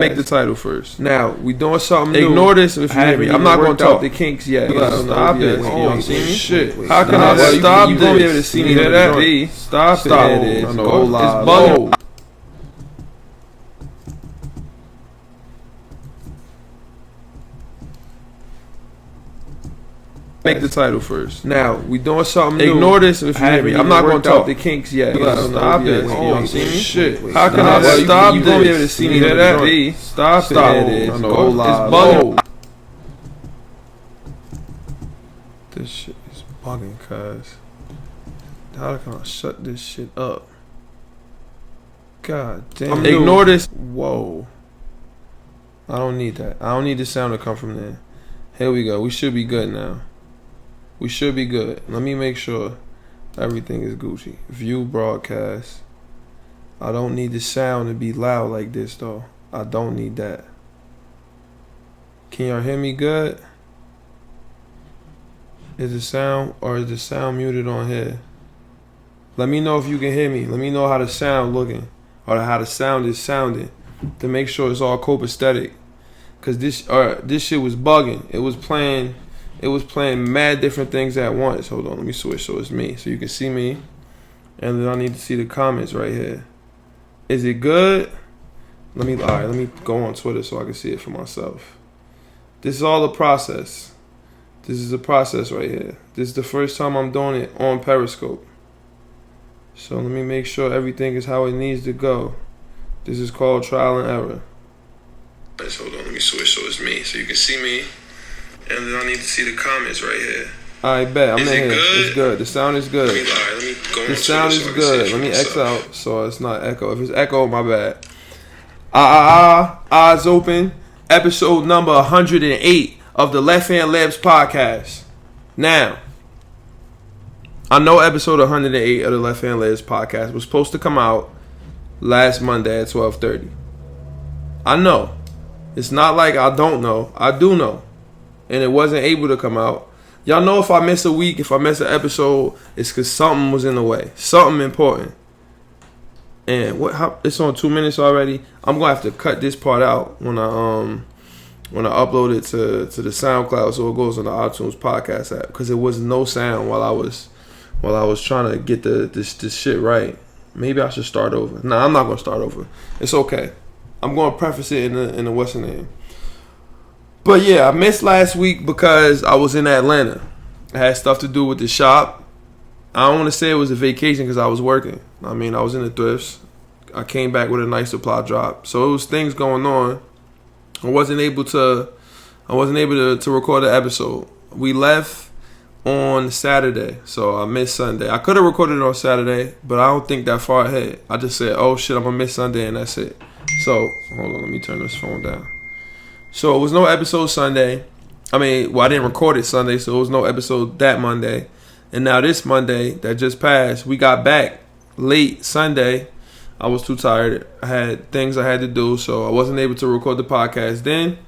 Make the title first. Now, we doing something new. Ignore this if you hear me. I'm not going to talk the kinks yet. Stop it. Oh, shit. Wait. How can I stop this? You won't be able to see me. That? Stop it. Go live. It's bugging. Make the title first. Now, we doing something new. Ignore this if you hear me. I'm not going to talk the kinks yet. Stop it. Oh, shit. Wait. How can I stop this? You won't be able to see me. That? Stop it. Go live. It's bugging. This shit is bugging, cuz. How can I shut this shit up? God damn. Ignore this. Whoa. I don't need that. I don't need the sound to come from there. Here we go. We should be good now. We should be good. Let me make sure everything is Gucci. View broadcast. I don't need the sound to be loud like this, though. I don't need that. Can y'all hear me good? Is the sound muted on here? Let me know if you can hear me. Let me know how the sound looking, or how the sound is sounding, to make sure it's all copacetic. Cause this shit was bugging. It was playing mad different things at once. Hold on, let me switch so it's me, so you can see me, and then I need to see the comments right here. Is it good? Let me go on Twitter so I can see it for myself. This is all a process. This is a process right here. This is the first time I'm doing it on Periscope. So let me make sure everything is how it needs to go. This is called trial and error. Hold on, let me switch so it's me, so you can see me, and then I need to see the comments right here. Alright, bet. I'm in here. It's good. The sound is good. Let me go. The sound is good. Let me X out so it's not echo. If it's echo, my bad. Eyes open. Episode number 108 of the Left Hand Labs podcast. Now, I know episode 108 of the Left Hand Labs podcast was supposed to come out last Monday at 12:30. I know. It's not like I don't know. I do know. And it wasn't able to come out. Y'all know if I miss a week, if I miss an episode, it's because something was in the way. Something important. And it's on 2 minutes already. I'm going to have to cut this part out when I upload it to the Soundcloud, so it goes on the iTunes podcast app, because there was no sound while I was trying to get this shit right. Maybe I should start over. Nah, I'm not going to start over. It's okay. I'm going to preface it in the what's the name. But yeah, I missed last week because I was in Atlanta. I had stuff to do with the shop. I don't want to say it was a vacation because I was working. I mean, I was in the thrifts. I came back with a nice supply drop. So it was things going on. I wasn't able to record the episode. We left on Saturday, so I missed Sunday. I could have recorded it on Saturday, but I don't think that far ahead. I just said, oh shit, I'm going to miss Sunday, and that's it. So, hold on, let me turn this phone down. So, it was no episode Sunday. I didn't record it Sunday, so it was no episode that Monday. And now this Monday that just passed, we got back late Sunday. I was too tired. I had things I had to do, so I wasn't able to record the podcast then.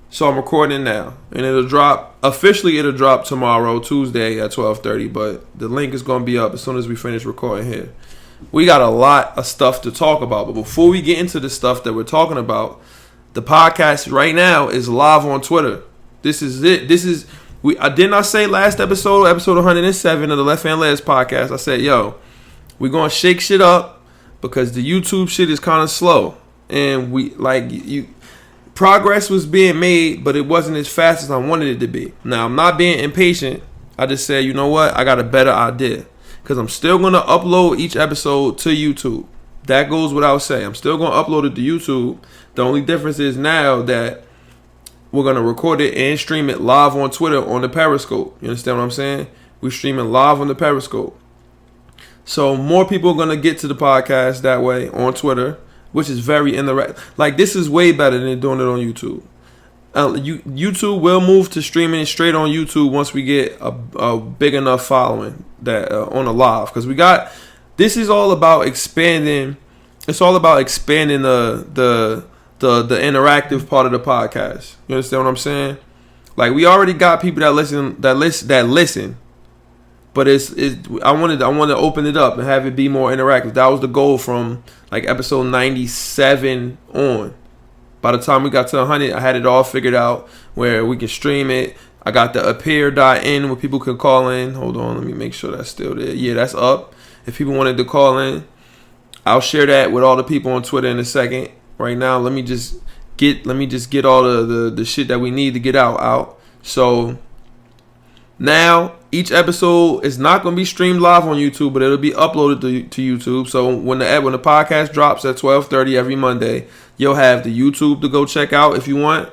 So, I'm recording now. And it'll drop tomorrow, Tuesday at 12:30. But the link is going to be up as soon as we finish recording here. We got a lot of stuff to talk about, but before we get into the stuff that we're talking about, the podcast right now is live on Twitter. This is it. I did not say last episode 107 of the Left Hand Labs podcast. I said, yo, we're gonna shake shit up because the YouTube shit is kind of slow, and progress was being made, but it wasn't as fast as I wanted it to be. Now, I'm not being impatient. I just said, you know what? I got a better idea. Because I'm still going to upload each episode to YouTube. That goes without saying. I'm still going to upload it to YouTube. The only difference is now that we're going to record it and stream it live on Twitter on the Periscope. You understand what I'm saying? We're streaming live on the Periscope. So more people are going to get to the podcast that way on Twitter, which is very interactive. Like, this is way better than doing it on YouTube. YouTube will move to streaming straight on YouTube once we get a big enough following that on a live, because this is all about expanding. It's all about expanding the interactive part of the podcast. You understand what I'm saying? Like, we already got people that listen, but I wanted to open it up and have it be more interactive. That was the goal from like episode 97 on. By the time we got to 100, I had it all figured out where we can stream it. I got the appear.in where people can call in. Hold on, let me make sure that's still there. Yeah, that's up. If people wanted to call in, I'll share that with all the people on Twitter in a second. Right now, let me just get all the shit that we need to get out. So now each episode is not going to be streamed live on YouTube, but it'll be uploaded to YouTube. So when the podcast drops at 12:30 every Monday, you'll have the YouTube to go check out if you want,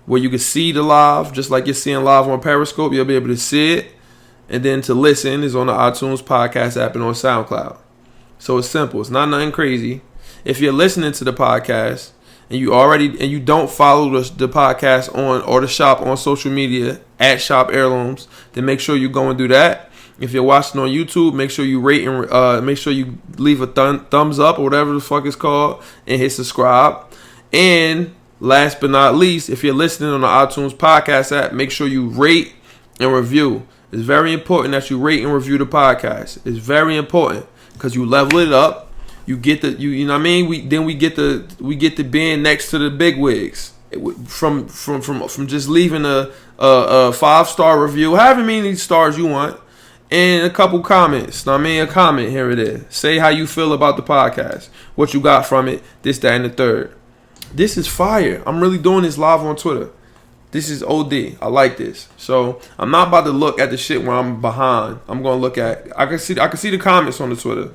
where you can see the live, just like you're seeing live on Periscope. You'll be able to see it. And then to listen is on the iTunes podcast app and on Soundcloud. So it's simple. It's not nothing crazy. If you're listening to the podcast and you don't follow the podcast on or the shop on social media at Shop Heirlooms, then make sure you go and do that. If you're watching on YouTube, make sure you rate and make sure you leave a thumbs up or whatever the fuck it's called and hit subscribe. And last but not least, if you're listening on the iTunes podcast app, make sure you rate and review. It's very important that you rate and review the podcast. It's very important because you level it up. You get you know what I mean. We get to being next to the big wigs from just leaving a 5-star review, however many stars you want, and a couple comments. Know what I mean, a comment here it is. Say how you feel about the podcast, what you got from it, this, that, and the third. This is fire. I'm really doing this live on Twitter. This is OD. I like this. So I'm not about to look at the shit where I'm behind. I'm gonna look at. I can see the comments on the Twitter,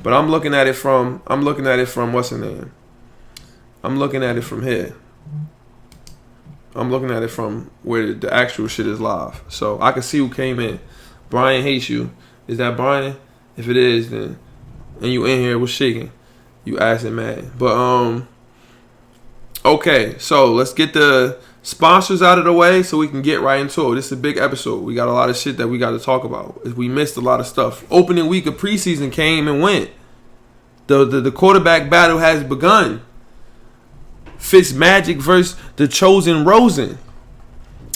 but I'm looking at it from what's the name? I'm looking at it from here. I'm looking at it from where the actual shit is live. So I can see who came in. Brian hates you. Is that Brian? If it is, then and you in here was shaking. You acid mad. But okay, so let's get the sponsors out of the way so we can get right into it. This is a big episode. We got a lot of shit that we got to talk about. We missed a lot of stuff. Opening week of preseason came and went. The quarterback battle has begun. Fitzmagic versus the chosen Rosen.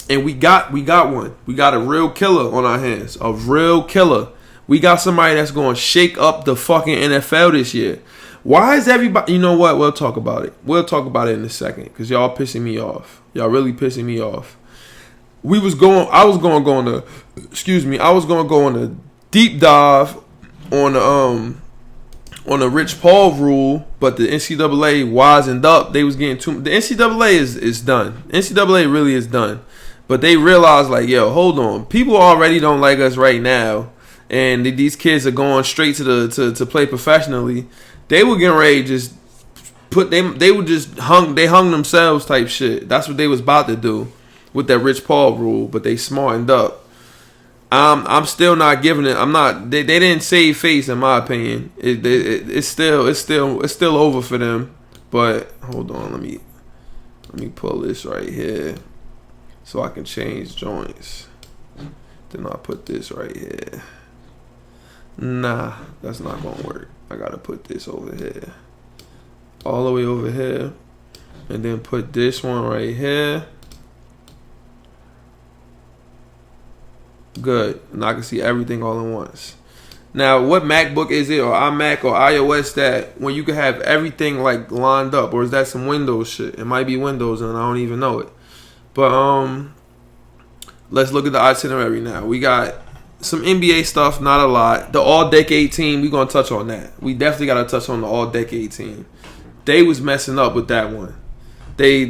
And we got one. We got a real killer on our hands. A real killer. We got somebody that's going to shake up the fucking NFL this year. Why is everybody... You know what? We'll talk about it. We'll talk about it in a second because y'all pissing me off. Y'all really pissing me off. I was going to go on a deep dive on the Rich Paul rule, but the NCAA wisened up. They was getting too... The NCAA is done. NCAA really is done. But they realized, like, yo, hold on. People already don't like us right now. And these kids are going straight to play professionally. They were getting ready to just put them. They hung themselves type shit. That's what they was about to do with that Rich Paul rule. But they smartened up. I'm still not giving it. I'm not. They didn't save face in my opinion. It's still over for them. But hold on, let me pull this right here so I can change joints. Then I'll put this right here. Nah, that's not gonna work. I gotta put this over here. All the way over here. And then put this one right here. Good. And I can see everything all at once. Now, what MacBook is it, or iMac, or iOS that when you can have everything like lined up? Or is that some Windows shit? It might be Windows and I don't even know it. But let's look at the itinerary now. We got some NBA stuff, not a lot. The all-decade team, we're going to touch on that. We definitely got to touch on the all-decade team. They was messing up with that one. Were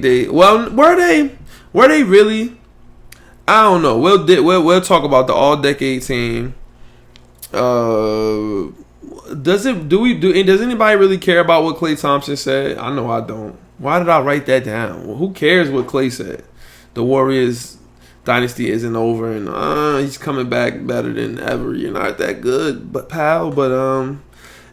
they really? I don't know. We'll talk about the all-decade team. Does anybody really care about what Klay Thompson said? I know I don't. Why did I write that down? Well, who cares what Klay said? The Warriors dynasty isn't over, and he's coming back better than ever. You're not that good, but pal. But and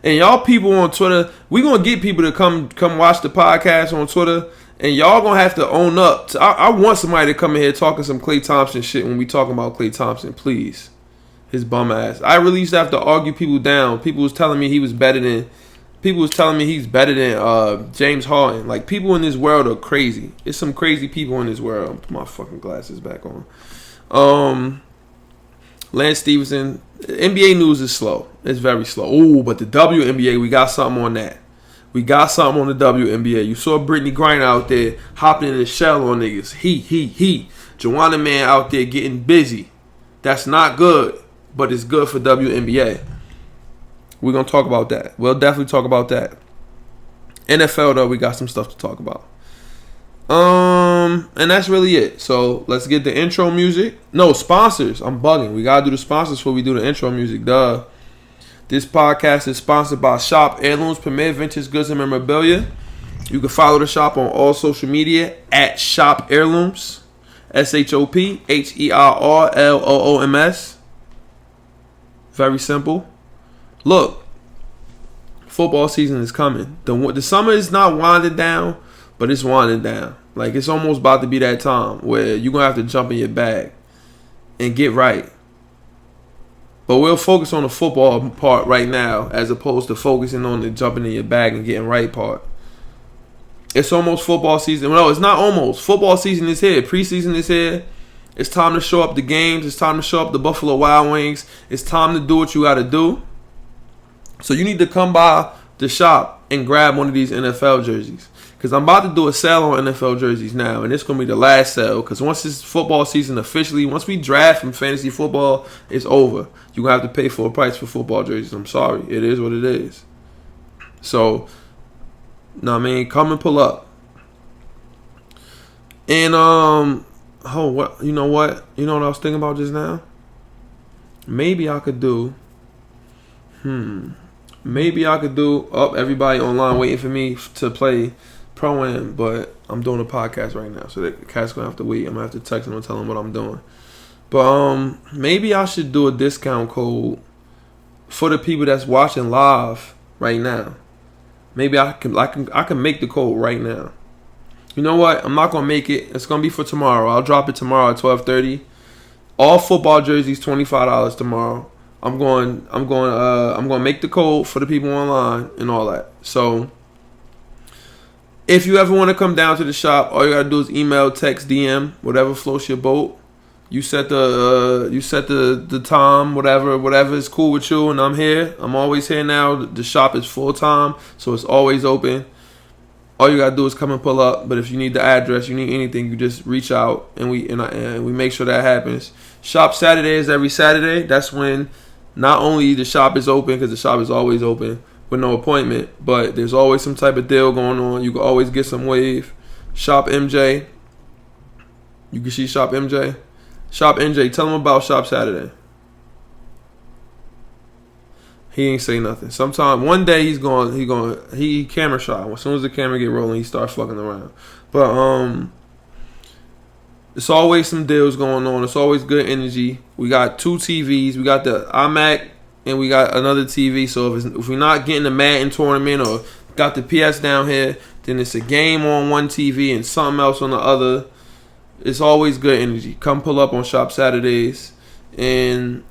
y'all people on Twitter, we gonna get people to come watch the podcast on Twitter, and y'all gonna have to own up. I want somebody to come in here talking some Klay Thompson shit when we talking about Klay Thompson, please. His bum ass. I really used to have to argue people down. People was telling me he's better than James Harden. Like, people in this world are crazy. There's some crazy people in this world. Put my fucking glasses back on. Lance Stevenson. NBA news is slow. It's very slow. Ooh, but the WNBA, we got something on that. We got something on the WNBA. You saw Brittany Griner out there hopping in the shell on niggas. He. Joanna Man out there getting busy. That's not good, but it's good for WNBA. We're going to talk about that. We'll definitely talk about that. NFL, though, we got some stuff to talk about. And that's really it. So let's get the intro music. No, sponsors. I'm bugging. We got to do the sponsors before we do the intro music. Duh. This podcast is sponsored by Shop Heirlooms, Premier Vintage Goods and Memorabilia. You can follow the shop on all social media at Shop Heirlooms. ShopHeirlooms. Very simple. Look, football season is coming. The summer is not winding down, but it's winding down. Like, it's almost about to be that time where you're going to have to jump in your bag and get right. But we'll focus on the football part right now as opposed to focusing on the jumping in your bag and getting right part. It's almost football season. No, it's not almost. Football season is here. Preseason is here. It's time to show up the games. It's time to show up the Buffalo Wild Wings. It's time to do what you got to do. So you need to come by the shop and grab one of these NFL jerseys. Because I'm about to do a sale on NFL jerseys now. And it's going to be the last sale. Because once this football season officially, once we draft from fantasy football, it's over. You're going to have to pay full price for football jerseys. I'm sorry. It is what it is. So, know what I mean? Come and pull up. And, what? You know what? You know what I was thinking about just now? Maybe I could do, everybody online waiting for me to play Pro-Am, but I'm doing a podcast right now, so the cat's gonna have to wait. I'm gonna have to text them and tell them what I'm doing. But maybe I should do a discount code for the people that's watching live right now. Maybe I can make the code right now. You know what? I'm not gonna make it. It's gonna be for tomorrow. I'll drop it tomorrow at 12:30. All football jerseys $25 tomorrow. I'm going to make the code for the people online and all that. So if you ever want to come down to the shop, all you gotta do is email, text, DM, whatever floats your boat. You set the time, whatever is cool with you, and I'm here. I'm always here now. The shop is full time, so it's always open. All you gotta do is come and pull up. But if you need the address, you need anything, you just reach out and we make sure that happens. Shop Saturday is every Saturday. That's when not only the shop is open, because the shop is always open with no appointment, but there's always some type of deal going on. You can always get some wave. Shop MJ. You can see Shop MJ. Shop MJ. Tell them about Shop Saturday. He ain't say nothing. One day he camera shy. As soon as the camera get rolling, he starts fucking around. But it's always some deals going on. It's always good energy. We got 2 TVs. We got the iMac and we got another TV. So if we're not getting the Madden tournament or got the PS down here, then it's a game on one TV and something else on the other. It's always good energy. Come pull up on Shop Saturdays. And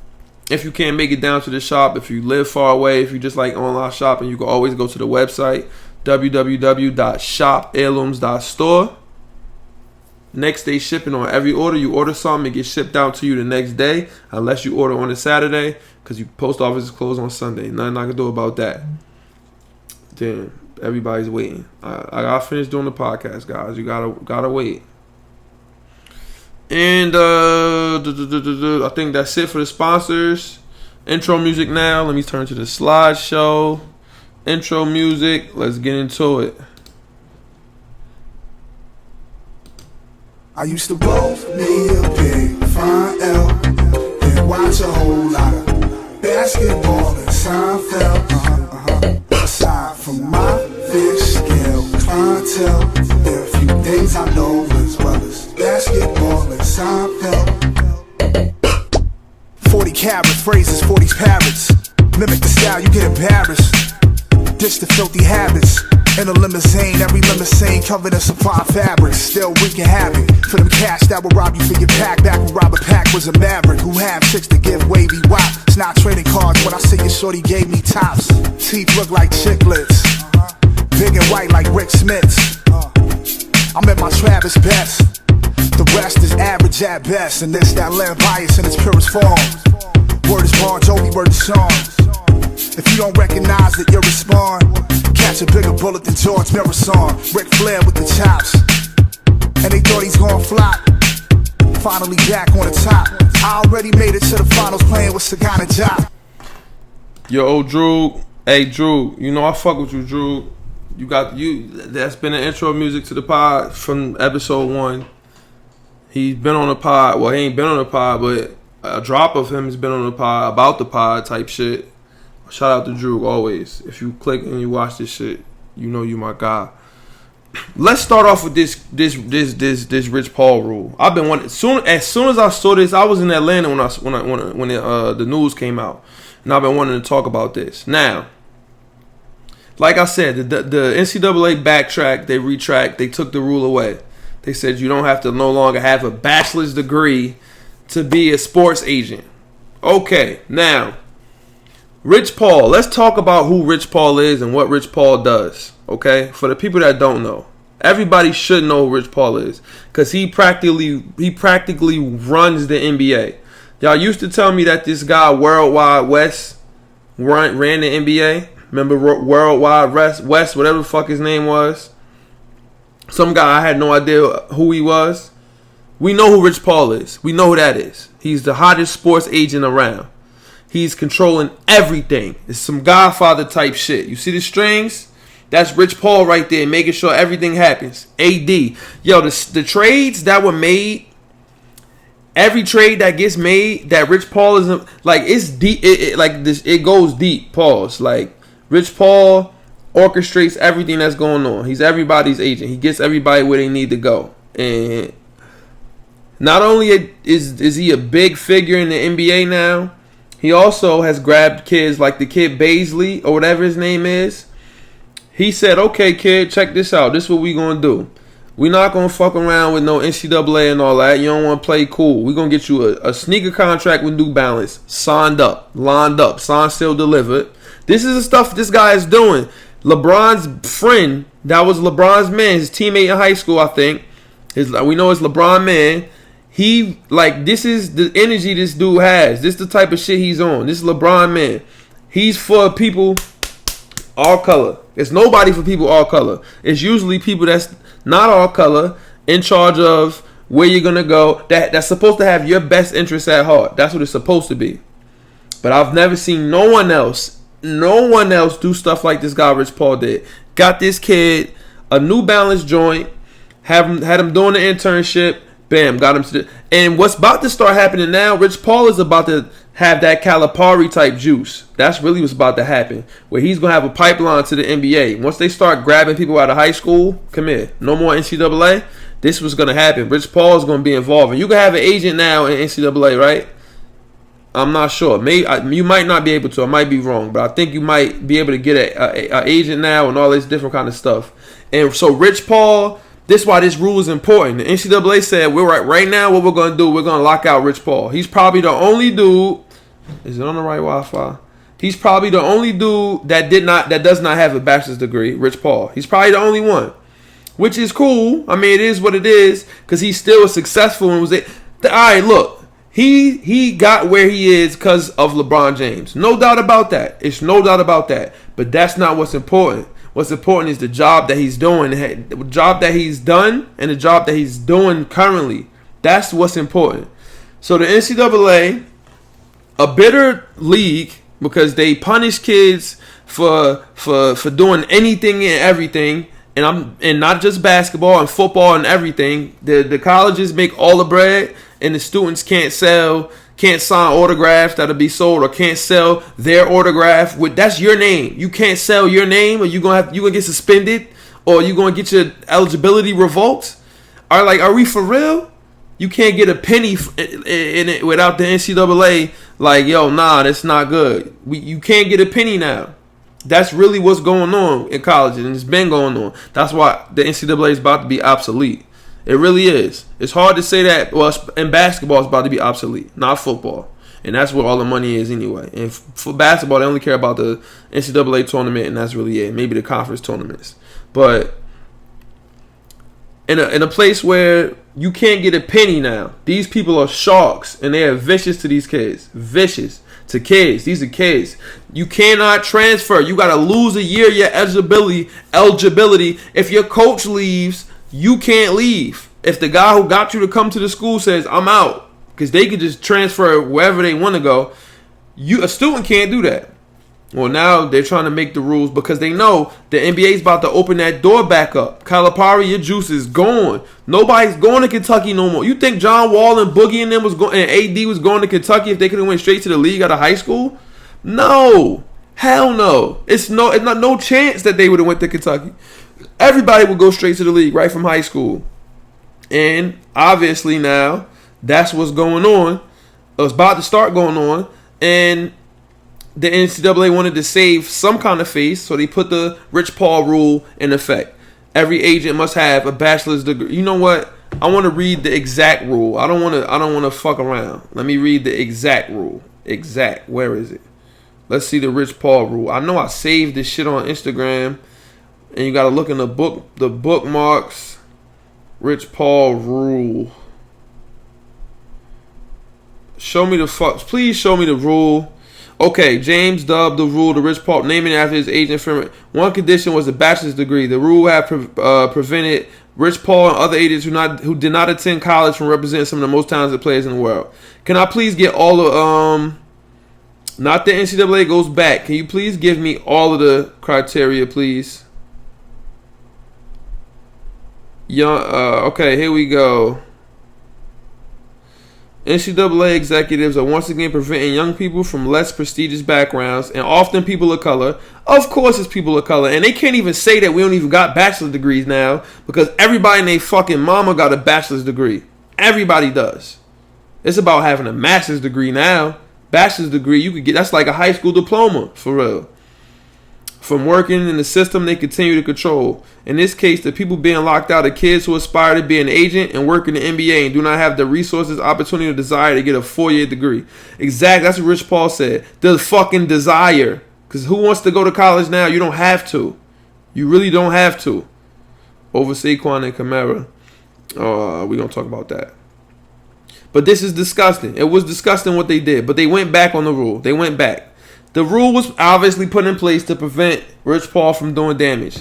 if you can't make it down to the shop, if you live far away, if you just like online shopping, you can always go to the website, www.shopheirlooms.store. Next day shipping on every order. You order something, it gets shipped out to you the next day, unless you order on a Saturday, because your post office is closed on Sunday. Nothing I can do about that. Damn, everybody's waiting. I gotta finish doing the podcast, guys. You gotta wait. And I think that's it for the sponsors. Intro music now. Let me turn to the slideshow. Intro music. Let's get into it. I used to roll me a big fine L and watch a whole lot of basketball and Soundcloud. Aside from my big scale clientele, there are a few things I know as well as basketball and Soundcloud. 40 carats, phrases, 40 parrots. Mimic the style, you get embarrassed. Ditch the filthy habits. In a limousine, every limousine covered in supply fabrics. Still wreaking havoc for them cash that will rob you for your pack. Back when Robert Pack was a maverick who had chicks to give wavy wop. It's not trading cards when I say your shorty gave me tops. Teeth look like chiclets, big and white like Rick Smith's. I'm at my Travis best. The rest is average at best, and this that land bias in its purest form. Word is Bon Jovi, word is Sean. If you don't recognize it, you'll respond. catch a bigger bullet than George Marathon. Ric Flair with the chops. And they thought he's gonna flop. Finally back on the top. I already made it to the finals playing with Sagana Job. Yo, Drew. Hey, Drew. You know I fuck with you, Drew. That's been the intro music to the pod from episode 1. He's been on the pod. Well, he ain't been on the pod, but a drop of him has been on the pod, about the pod type shit. Shout out to Drew always. If you click and you watch this shit, you know you my guy. Let's start off with this Rich Paul rule. I've been wanting as soon as I saw this. I was in Atlanta when the news came out, and I've been wanting to talk about this. Now, like I said, the NCAA backtracked, they retract, they took the rule away. They said you don't have to no longer have a bachelor's degree to be a sports agent. Okay, now, Rich Paul. Let's talk about who Rich Paul is and what Rich Paul does. Okay, for the people that don't know, everybody should know who Rich Paul is because he practically runs the NBA. Y'all used to tell me that this guy Worldwide West ran the NBA. Remember Worldwide West, whatever the fuck his name was. Some guy, I had no idea who he was. We know who Rich Paul is. We know who that is. He's the hottest sports agent around. He's controlling everything. It's some Godfather type shit. You see the strings? That's Rich Paul right there, making sure everything happens. AD. Yo, the trades that were made, every trade that gets made, that Rich Paul is like, it's deep. It goes deep. Pause. Like, Rich Paul orchestrates everything that's going on. He's everybody's agent. He gets everybody where they need to go. And not only is he a big figure in the NBA now, he also has grabbed kids like the kid Baisley or whatever his name is. He said, okay, kid, check this out. This is what we going to do. We're not going to fuck around with no NCAA and all that. You don't want to play cool. We're going to get you a sneaker contract with New Balance. Signed up. Lined up. Signed, sealed, delivered. This is the stuff this guy is doing. LeBron's friend, that was LeBron's man, his teammate in high school, I think. We know it's LeBron man. This is the energy this dude has. This is the type of shit he's on. This is LeBron man. He's for people all color. It's nobody for people all color. It's usually people that's not all color in charge of where you're going to go. That's supposed to have your best interests at heart. That's what it's supposed to be. But I've never seen no one else do stuff like this guy Rich Paul did. Got this kid a New Balance joint, had him doing the internship. Bam, got him to the... And what's about to start happening now, Rich Paul is about to have that Calipari type juice. That's really what's about to happen. Where he's going to have a pipeline to the NBA. Once they start grabbing people out of high school, come here. No more NCAA. This was going to happen. Rich Paul is going to be involved. And you can have an agent now in NCAA, right? I'm not sure. Maybe you might not be able to. I might be wrong. But I think you might be able to get an agent now and all this different kind of stuff. And so Rich Paul... This is why this rule is important. The NCAA said, right now, what we're going to do, we're going to lock out Rich Paul. He's probably the only dude. Is it on the right Wi-Fi? He's probably the only dude that does not have a bachelor's degree, Rich Paul. He's probably the only one, which is cool. I mean, it is what it is because he's still successful and was it. All right, look, he got where he is because of LeBron James. No doubt about that. It's no doubt about that. But that's not what's important. What's important is the job that he's doing, the job that he's done, and the job that he's doing currently. That's what's important. So the NCAA, a bitter league because they punish kids for doing anything and everything, and not just basketball and football and everything. The colleges make all the bread, and the students can't sign autographs that'll be sold or can't sell their autograph that's your name. You can't sell your name or you're gonna get suspended or you're gonna get your eligibility revoked. Are we for real? You can't get a penny in it without the NCAA like, yo, nah, that's not good. You can't get a penny now. That's really what's going on in college and it's been going on. That's why the NCAA is about to be obsolete. It really is. It's hard to say that. Well, in basketball, it's about to be obsolete, not football. And that's where all the money is anyway. And for basketball, they only care about the NCAA tournament, and that's really it. Maybe the conference tournaments. But in a place where You can't get a penny now. These people are sharks, and they are vicious to these kids. Vicious to kids. These are kids. You cannot transfer. You got to lose a year of your eligibility. If your coach leaves, you can't leave. If the guy who got you to come to the school says, I'm out, because they can just transfer wherever they want to go, a student can't do that. Well, now they're trying to make the rules because they know the NBA is about to open that door back up. Calipari, your juice is gone. Nobody's going to Kentucky no more. You think John Wall and Boogie and them and AD was going to Kentucky if they could have went straight to the league out of high school? No. Hell no. It's not no chance that they would have went to Kentucky. Everybody would go straight to the league right from high school. And obviously now that's what's going on. It's about to start going on. And the NCAA wanted to save some kind of face, so they put the Rich Paul rule in effect. Every agent must have a bachelor's degree. You know what? I want to read the exact rule. I don't want to fuck around. Let me read the exact rule. Exact. Where is it? Let's see the Rich Paul rule. I know I saved this shit on Instagram, and you got to look in the bookmarks. Rich Paul rule. Show me the fuck. Please show me the rule. Okay, James dubbed the rule the Rich Paul, naming it after his agent firm. One condition was a bachelor's degree. The rule had prevented Rich Paul and other agents who did not attend college from representing some of the most talented players in the world. Can I please get all of not the NCAA goes back. Can you please give me all of the criteria, please? Okay, here we go. NCAA executives are once again preventing young people from less prestigious backgrounds and often people of color. Of course it's people of color. And they can't even say that we don't even got bachelor's degrees now because everybody and their fucking mama got a bachelor's degree. Everybody does. It's about having a master's degree now. Bachelor's degree, you could get, that's like a high school diploma, for real. From working in the system they continue to control. In this case, the people being locked out are kids who aspire to be an agent and work in the NBA and do not have the resources, opportunity, or desire to get a 4-year degree. Exactly, that's what Rich Paul said. The fucking desire. Because who wants to go to college now? You don't have to. You really don't have to. Over Saquon and Kamara. We're going to talk about that. But this is disgusting. It was disgusting what they did. But they went back on the rule. They went back. The rule was obviously put in place to prevent Rich Paul from doing damage.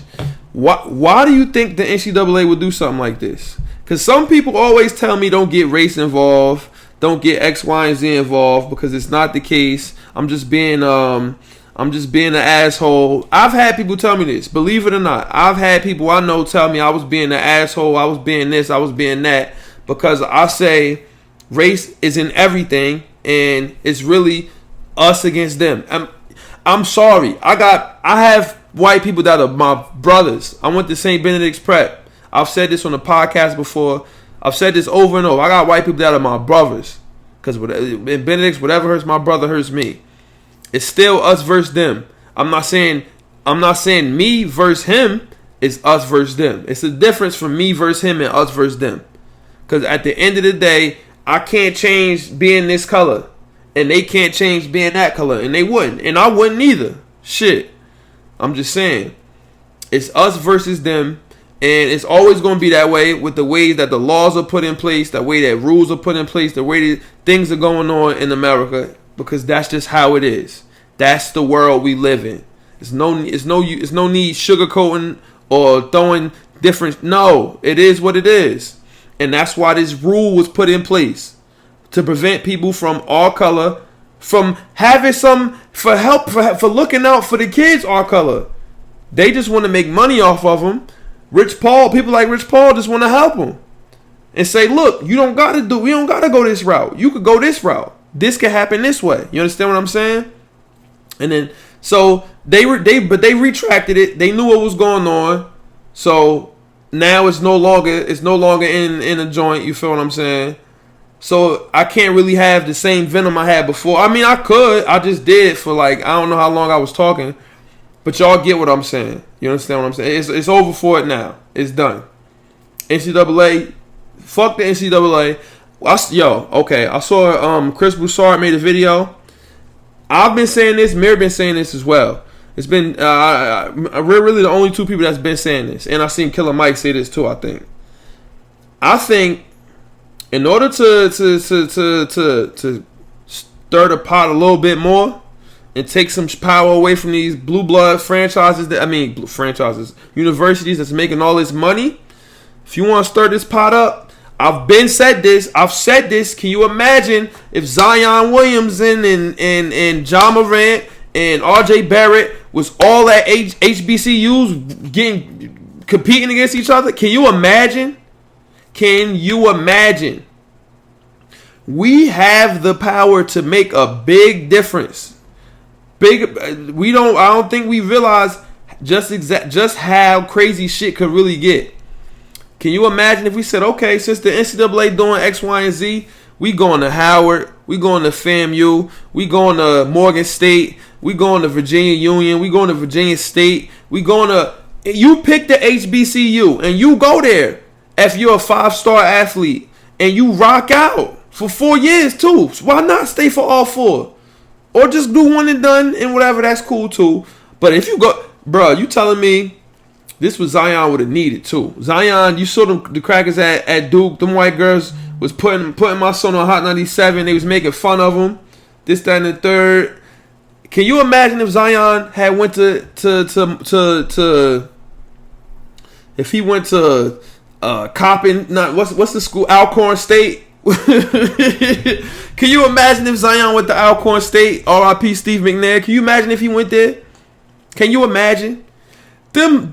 Why do you think the NCAA would do something like this? Because some people always tell me don't get race involved, don't get X, Y, and Z involved because it's not the case. I'm just being an asshole. I've had people tell me this. Believe it or not, I've had people I know tell me I was being an asshole, I was being this, I was being that because I say race is in everything and it's really us against them. I'm sorry. I have white people that are my brothers. I went to St. Benedict's Prep. I've said this on the podcast before. I've said this over and over. I got white people that are my brothers. Because in Benedict's, whatever hurts my brother hurts me. It's still us versus them. I'm not saying me versus him. It's us versus them. It's a difference from me versus him and us versus them. Because at the end of the day, I can't change being this color. And they can't change being that color. And they wouldn't. And I wouldn't either. Shit. I'm just saying. It's us versus them. And it's always going to be that way with the ways that the laws are put in place, the way that rules are put in place, the way that things are going on in America. Because that's just how it is. That's the world we live in. It's no need sugarcoating or throwing different. No. It is what it is. And that's why this rule was put in place. To prevent people from all color from having some for looking out for the kids all color. They just want to make money off of them. People like Rich Paul just want to help them and say, look, we don't gotta go this route. You could go this route. This could happen this way. You understand what I'm saying? And then so they retracted it. They knew what was going on. So now it's no longer in a joint. You feel what I'm saying? So I can't really have the same venom I had before. I mean, I could. I just did for I don't know how long I was talking. But y'all get what I'm saying. You understand what I'm saying? It's over for it now. It's done. NCAA, fuck the NCAA. I saw Chris Broussard made a video. I've been saying this. Mir been saying this as well. It's been we're really the only two people that's been saying this. And I've seen Killer Mike say this too, I think. I think in order to stir the pot a little bit more and take some power away from these blue blood franchises, universities that's making all this money. If you want to stir this pot up, I've said this. Can you imagine if Zion Williamson and Ja Morant and RJ Barrett was all at HBCUs competing against each other? Can you imagine? We have the power to make a big difference. I don't think we realize just how crazy shit could really get. Can you imagine if we said, okay, since the NCAA doing X, Y, and Z, we going to Howard, we going to FAMU, we going to Morgan State, we going to Virginia Union, we going to Virginia State, we going to... You pick the HBCU and you go there if you're a 5-star athlete and you rock out for 4 years too. So why not stay for all 4? Or just do one and done and whatever, that's cool too. But if you go... Bro, you telling me this was Zion would have needed too. Zion, you saw the crackers at Duke. Them white girls was putting my son on Hot 97. They was making fun of him. This, that, and the third. Can you imagine if Zion had went to if he went to Coppin? Not what's the school? Alcorn State. Can you imagine if Zion went to Alcorn State? R.I.P. Steve McNair. Can you imagine if he went there? Can you imagine? Them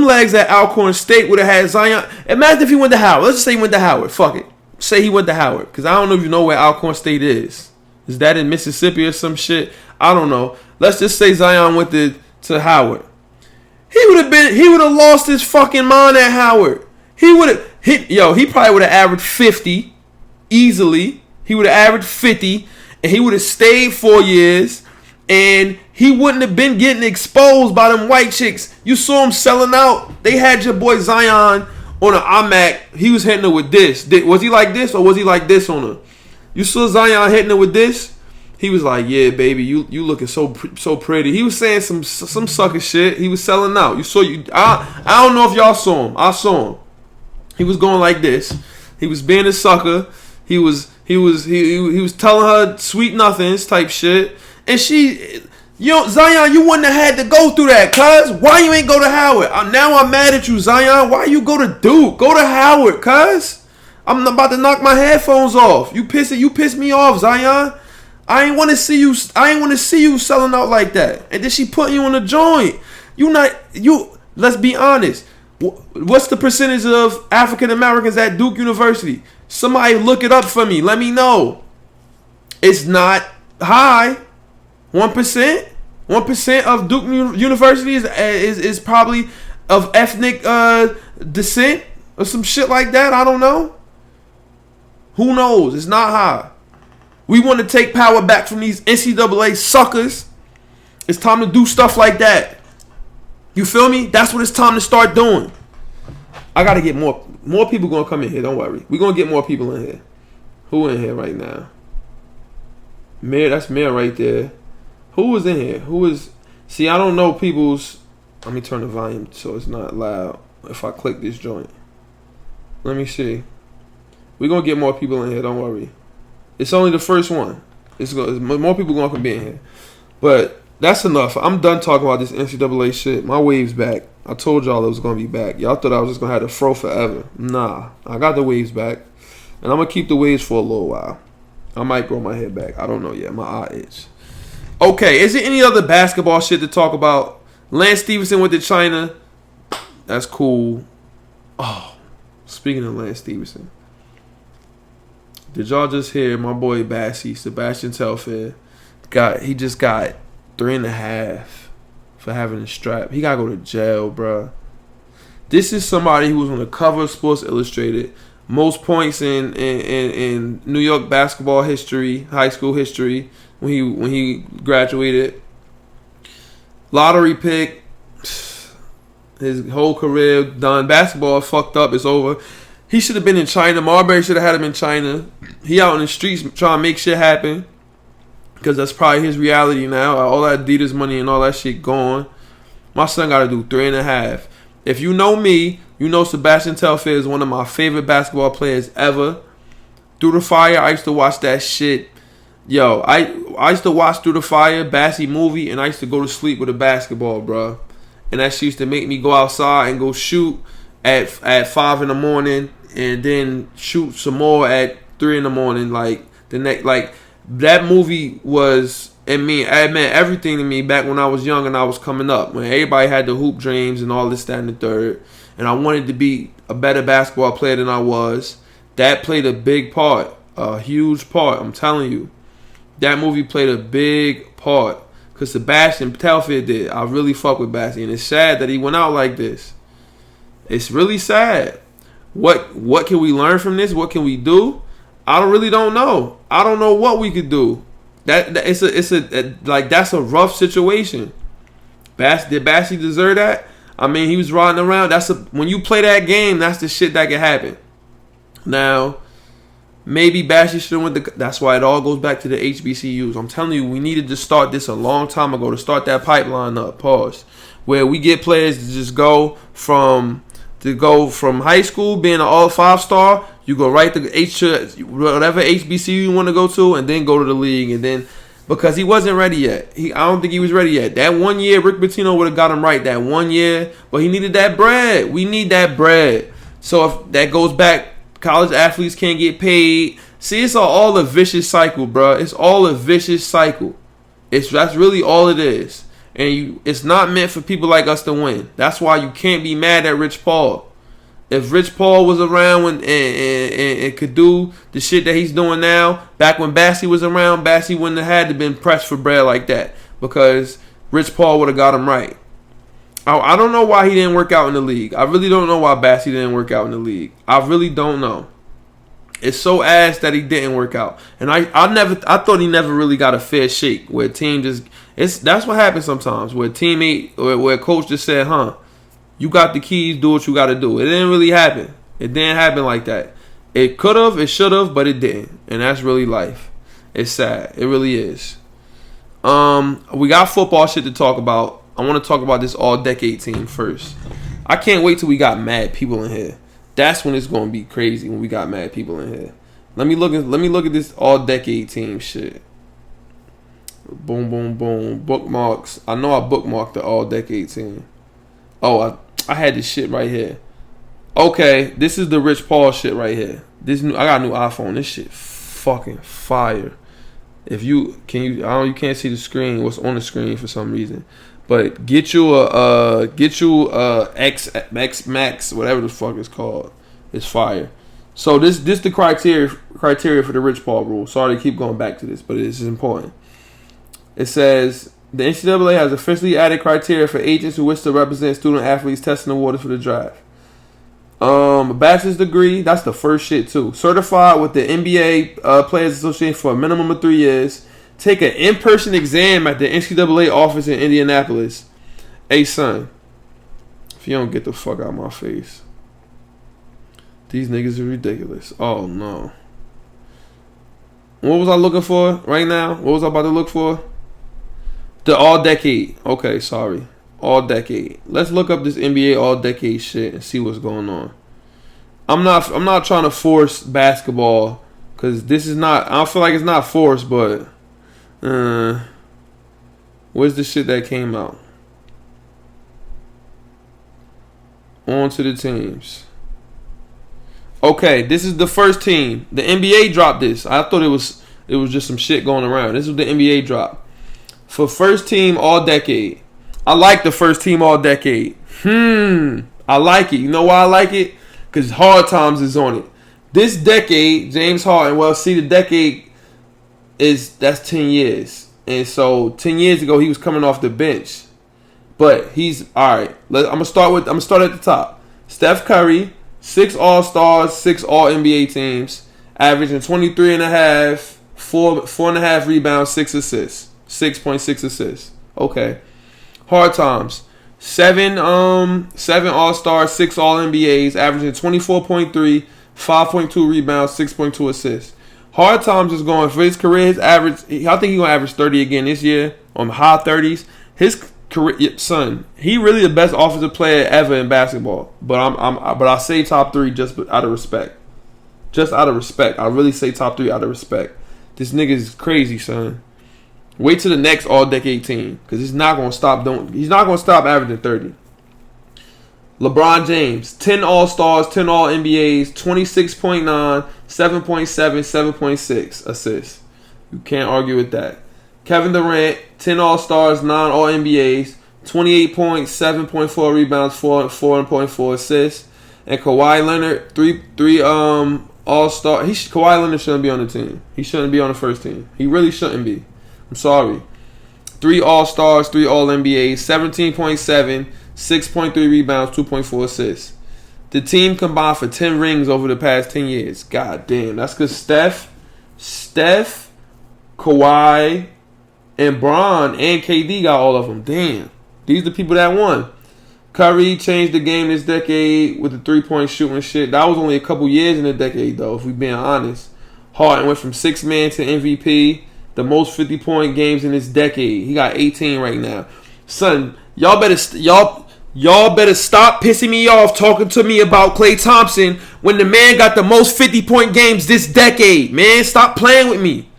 legs at Alcorn State would have had Zion. Imagine if he went to Howard. Let's just say he went to Howard. Fuck it. Say he went to Howard. Because I don't know if you know where Alcorn State is. Is that in Mississippi or some shit? I don't know. Let's just say Zion went to Howard. He would have lost his fucking mind at Howard. He probably would have averaged 50 easily. He would have averaged 50 and he would have stayed 4 years. And he wouldn't have been getting exposed by them white chicks. You saw him selling out. They had your boy Zion on an IMAC. He was hitting her with this. Was he like this or was he like this on her? You saw Zion hitting her with this. He was like, "Yeah, baby, you looking so pretty." He was saying some sucker shit. He was selling out. I don't know if y'all saw him. I saw him. He was going like this. He was being a sucker. He was telling her sweet nothings type shit. And Zion, you wouldn't have had to go through that, cuz. Why you ain't go to Howard? Now I'm mad at you, Zion. Why you go to Duke? Go to Howard, cuz. I'm about to knock my headphones off. You piss me off, Zion. I ain't want to see you selling out like that. And then she putting you on the joint. Let's be honest. What's the percentage of African Americans at Duke University? Somebody look it up for me. Let me know. It's not high. 1%? 1% of Duke University is probably of ethnic descent or some shit like that. I don't know. Who knows? It's not high. We want to take power back from these NCAA suckers. It's time to do stuff like that. You feel me? That's what it's time to start doing. I got to get more people going to come in here. Don't worry. We're going to get more people in here. Who in here right now? Mayor, that's Mayor right there. Who is in here? See, I don't know people's... Let me turn the volume so it's not loud if I click this joint. Let me see. We're going to get more people in here. Don't worry. It's only the first one. More people going to be in here. But that's enough. I'm done talking about this NCAA shit. My wave's back. I told y'all it was going to be back. Y'all thought I was just going to have the fro forever. Nah. I got the waves back. And I'm going to keep the waves for a little while. I might grow my hair back. I don't know yet. My eye itch. Okay, is there any other basketball shit to talk about? Lance Stevenson went to China. That's cool. Oh, speaking of Lance Stevenson. Did y'all just hear my boy Sebastian Telfair? He just got 3.5 for having a strap. He got to go to jail, bruh. This is somebody who was on the cover of Sports Illustrated. Most points in New York basketball history, high school history, when he graduated. Lottery pick. His whole career done. Basketball fucked up. It's over. He should have been in China. Marbury should have had him in China. He out in the streets trying to make shit happen. Because that's probably his reality now. All that Adidas money and all that shit gone. My son got to do 3.5. If you know me, you know Sebastian Telfair is one of my favorite basketball players ever. Through the Fire, I used to watch that shit. Yo, I used to watch Through the Fire, Bassie movie, and I used to go to sleep with a basketball, bro. And that shit used to make me go outside and go shoot at 5 in the morning, and then shoot some more at 3 in the morning. Like the next, like that movie was. It meant everything to me back when I was young and I was coming up. When everybody had the hoop dreams and all this, that, and the third, and I wanted to be a better basketball player than I was. That played a big part, a huge part. I'm telling you, that movie played a big part because Sebastian Telfair did. I really fuck with Bassie, and it's sad that he went out like this. It's really sad. What can we learn from this? What can we do? I don't know. I don't know what we could do. That's a rough situation. Did Bassie deserve that? I mean, he was riding around. When you play that game, that's the shit that can happen. Now, maybe Bassie should have went. That's why it all goes back to the HBCUs. I'm telling you, we needed to start this a long time ago to start that pipeline up. Pause. Where we get players to just go from high school being an all 5-star. You go right to whatever HBCU you want to go to, and then go to the league, and then because he wasn't ready yet. I don't think he was ready yet. That 1 year, Rick Pitino would have got him right that 1 year, but he needed that bread. We need that bread. So if that goes back, college athletes can't get paid. See, it's all a vicious cycle, bro. It's all a vicious cycle. That's really all it is, and it's not meant for people like us to win. That's why you can't be mad at Rich Paul. If Rich Paul was around and could do the shit that he's doing now, back when Bassie was around, Bassie wouldn't have had to been pressed for bread like that because Rich Paul would have got him right. I don't know why he didn't work out in the league. I really don't know why Bassie didn't work out in the league. I really don't know. It's so ass that he didn't work out, and I thought he never really got a fair shake where a team that's what happens sometimes where a teammate where a coach just said, you got the keys, do what you got to do. It didn't really happen. It didn't happen like that. It could have, it should have, but it didn't. And that's really life. It's sad. It really is. We got football shit to talk about. I want to talk about this all-decade team first. I can't wait till we got mad people in here. That's when it's going to be crazy when we got mad people in here. Let me look at this all-decade team shit. Boom, boom, boom. Bookmarks. I know I bookmarked the all-decade team. Oh, I had this shit right here. Okay, this is the Rich Paul shit right here. I got a new iPhone. This shit fucking fire. If you can't see the screen. What's on the screen for some reason. But get you a X Max, whatever the fuck it's called. It's fire. So this the criteria for the Rich Paul rule. Sorry to keep going back to this, but this is important. It says the NCAA has officially added criteria for agents who wish to represent student athletes testing the waters for the draft. A bachelor's degree, that's the first shit too. Certified with the NBA Players Association for a minimum of 3 years. Take an in-person exam at the NCAA office in Indianapolis. Hey son, if you don't get the fuck out of my face. These niggas are ridiculous. Oh no. What was I looking for right now? What was I about to look for? The all-decade. Okay, sorry. All-decade. Let's look up this NBA all-decade shit and see what's going on. I'm not trying to force basketball because this is not. I don't feel like it's not forced, but where's the shit that came out? On to the teams. Okay, this is the first team. The NBA dropped this. I thought it was just some shit going around. This is the NBA drop. For first team all decade. I like the first team all decade. I like it. You know why I like it? Because Hard Times is on it. This decade, James Harden, well, see, the decade that's 10 years. And so 10 years ago, he was coming off the bench. But he's, all right, I'm going to start at the top. Steph Curry, 6 All-Stars, 6 All-NBA teams, averaging 23.5, 4.5 rebounds, 6 assists, 6.6 assists. Okay. Hard Times, 7 All-Stars, 6 All-NBAs, averaging 24.3, 5.2 rebounds, 6.2 assists. Hard Times is going for his career. His average, I think he's gonna average 30 again this year, on the high 30s. His career, son, he really the best offensive player ever in basketball. But I say top 3 just out of respect. Just out of respect. I really say top 3 out of respect. This nigga is crazy, son. Wait till the next all-decade team, because he's not gonna stop averaging 30. LeBron James, 10 All-Stars, 10 All-NBAs, 26.9, 7.7, 7.6 assists. You can't argue with that. Kevin Durant, 10 All-Stars, 9 All-NBAs, 28 points, 7.4 rebounds, 4.4 assists. And Kawhi Leonard, 3 All-Star. Kawhi Leonard shouldn't be on the team. He shouldn't be on the first team. He really shouldn't be. I'm sorry. 3 All-Stars, 3 All-NBAs, 17.7, 6.3 rebounds, 2.4 assists. The team combined for 10 rings over the past 10 years. God damn. That's because Steph, Kawhi, and Bron and KD got all of them. Damn. These are the people that won. Curry changed the game this decade with the 3-point shooting shit. That was only a couple years in the decade, though, if we're being honest. Harden went from 6 man to MVP. The most 50-point games in this decade. He got 18 right now. Son, y'all better stop pissing me off talking to me about Klay Thompson when the man got the most 50-point games this decade. Man, stop playing with me.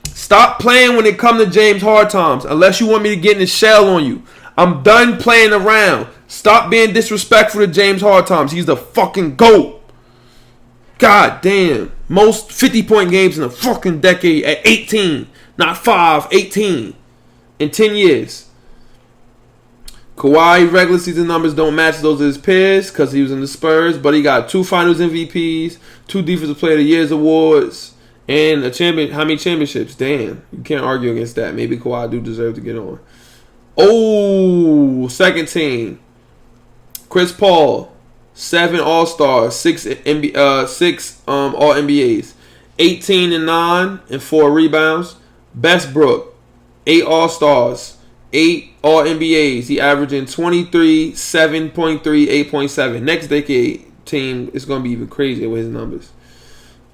Stop playing when it comes to James Hard Times. Unless you want me to get in the shell on you. I'm done playing around. Stop being disrespectful to James Hard Times. He's the fucking GOAT. God damn. Most 50-point games in a fucking decade at 18. Not 5, 18. In 10 years. Kawhi regular season numbers don't match those of his peers because he was in the Spurs, but he got 2 Finals MVPs, 2 Defensive Player of the Year awards, and how many championships? Damn, you can't argue against that. Maybe Kawhi do deserve to get on. Oh, second team. Chris Paul, 7 All-Stars, 6 All-NBAs, 18 and 9 and 4 rebounds. Westbrook, 8 All-Stars, 8 All-NBAs. He averaging 23, 7.3, 8.7. Next decade team is going to be even crazier with his numbers.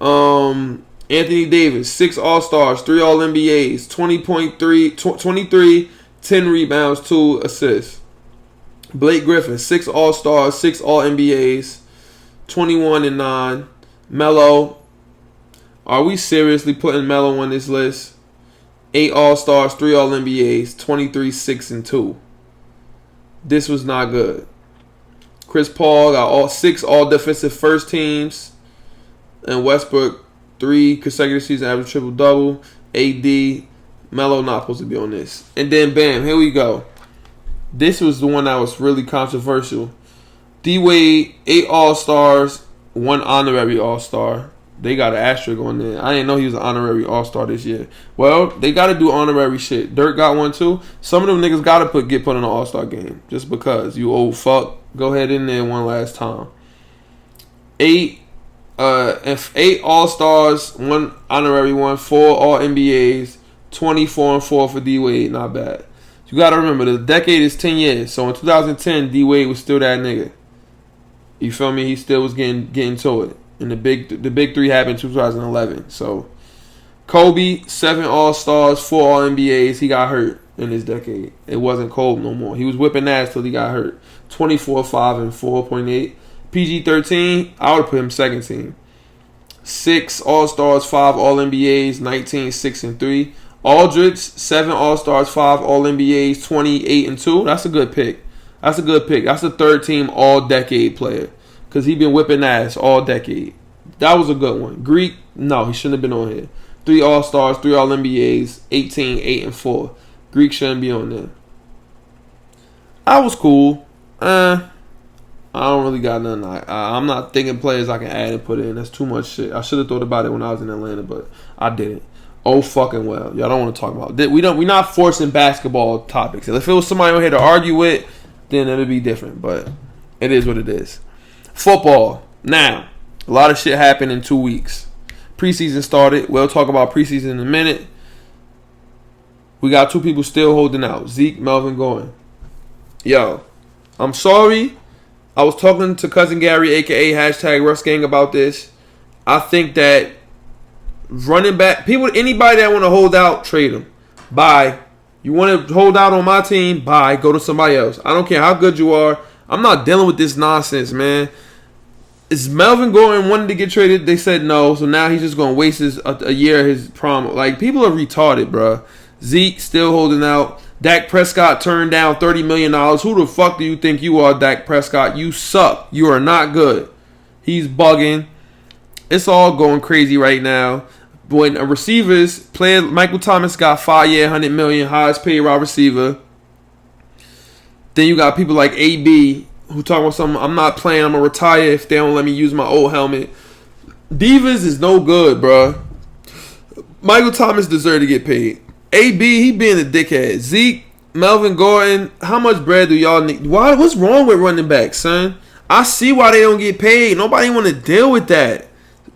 Anthony Davis, 6 All-Stars, 3 All-NBAs, 23, 10 rebounds, 2 assists. Blake Griffin, 6 All-Stars, 6 All-NBAs, 21 and 9. Melo, are we seriously putting Melo on this list? 8 All-Stars, 3 All-NBAs, 23, 6, and 2. This was not good. Chris Paul got 6 All-Defensive First Teams. And Westbrook, 3 consecutive season average triple-double. AD, Melo not supposed to be on this. And then, bam, here we go. This was the one that was really controversial. D-Wade, 8 All-Stars, 1 honorary All-Star. They got an asterisk on there. I didn't know he was an honorary All-Star this year. Well, they got to do honorary shit. Dirk got one too. Some of them niggas got to get put in an All-Star game. Just because. You old fuck. Go ahead in there one last time. 8 All-Stars, 1 honorary one, 4 All-NBAs, 24 and 4 for D-Wade. Not bad. You got to remember, the decade is 10 years. So in 2010, D-Wade was still that nigga. You feel me? He still was getting to it. And the big 3 happened in 2011. So Kobe, 7 All-Stars, 4 All-NBAs. He got hurt in this decade. It wasn't Kobe no more. He was whipping ass till he got hurt. 24, 5, and 4.8. PG-13, I would put him second team. 6 All-Stars, 5 All-NBAs, 19, 6, and 3. Aldridge, 7 All-Stars, 5 All-NBAs, 28 and 2. That's a good pick. That's a third team all-decade player. Because he been whipping ass all decade. That was a good one. Greek, no, he shouldn't have been on here. 3 All-Stars, 3 All-NBAs, 18, 8, and 4. Greek shouldn't be on there. I was cool. I don't really got nothing. I'm not thinking players I can add and put in. That's too much shit. I should have thought about it when I was in Atlanta, but I didn't. Oh, fucking well. Y'all don't want to talk about it. We're not forcing basketball topics. If it was somebody on here to argue with, then it would be different. But it is what it is. Football. Now, a lot of shit happened in 2 weeks. Preseason started. We'll talk about preseason in a minute. We got 2 people still holding out. Zeke, Melvin Gordon. Yo, I'm sorry. I was talking to Cousin Gary, a.k.a. #RussGang about this. I think that running back, anybody that want to hold out, trade them. Bye. You want to hold out on my team? Bye. Go to somebody else. I don't care how good you are. I'm not dealing with this nonsense, man. Is Melvin Gordon wanted to get traded? They said no, so now he's just gonna waste a year of his prom. Like, people are retarded, bro. Zeke still holding out. Dak Prescott turned down $30 million. Who the fuck do you think you are, Dak Prescott? You suck. You are not good. He's bugging. It's all going crazy right now. When a receivers play, Michael Thomas got 5-year, $100 million, highest paid wide receiver. Then you got people like AB who talk about something. I'm not playing. I'm gonna retire if they don't let me use my old helmet. Divas is no good, bro. Michael Thomas deserved to get paid. AB, he being a dickhead. Zeke, Melvin Gordon, how much bread do y'all need? What's wrong with running backs, son? I see why they don't get paid. Nobody want to deal with that.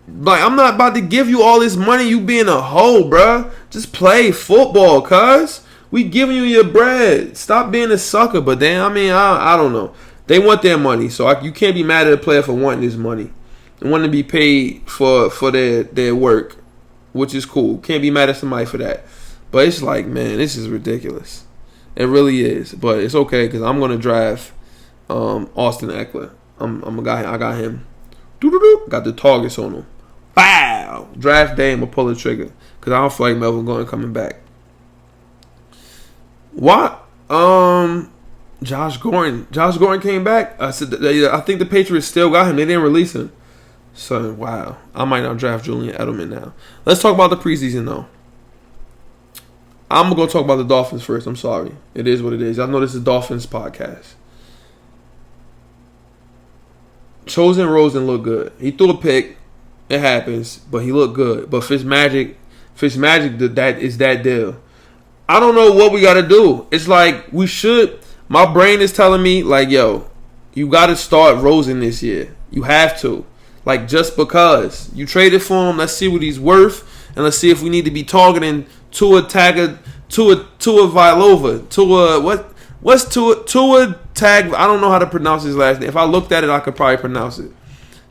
Like, I'm not about to give you all this money. You being a hoe, bro. Just play football, cuz. We giving you your bread. Stop being a sucker. But then, I don't know. They want their money, so you can't be mad at a player for wanting his money. They want to be paid for their work, which is cool. Can't be mad at somebody for that. But it's like, man, this is ridiculous. It really is. But it's okay, because I'm going to draft Austin Eckler. I got him. Got the targets on him. Bow! Draft day, I'm going to pull the trigger. Because I don't feel like Melvin Gordon coming back. What? Josh Gordon. Josh Gordon came back. I think the Patriots still got him. They didn't release him. So, wow. I might not draft Julian Edelman now. Let's talk about the preseason, though. I'm going to talk about the Dolphins first. I'm sorry. It is what it is. I know this is Dolphins podcast. Chosen Rosen looked good. He threw a pick. It happens. But he looked good. But Fitzmagic, that is that deal. I don't know what we got to do. It's like we should. My brain is telling me, like, yo, you got to start Rosen this year. You have to. Like, just because. You traded for him. Let's see what he's worth. And let's see if we need to be targeting Tua Vilova. What's Tua Tag? I don't know how to pronounce his last name. If I looked at it, I could probably pronounce it.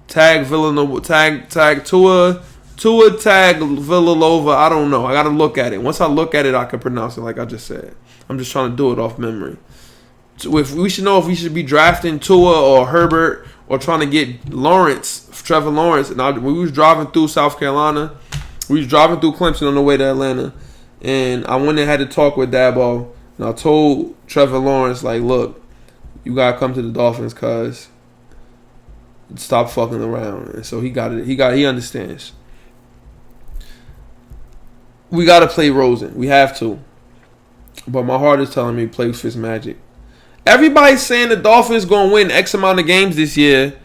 Tag Villanova. Tag Tua Tag Villalova. I don't know. I got to look at it. Once I look at it, I can pronounce it like I just said. I'm just trying to do it off memory. So if we should know if we should be drafting Tua or Herbert or trying to get Trevor Lawrence. And we was driving through South Carolina. We was driving through Clemson on the way to Atlanta. And I went and had to talk with Dabo. And I told Trevor Lawrence, like, look, you got to come to the Dolphins, cuz stop fucking around. And so he got it. He understands. We got to play Rosen. We have to. But my heart is telling me play Fitzmagic. Everybody's saying the Dolphins going to win X amount of games this year,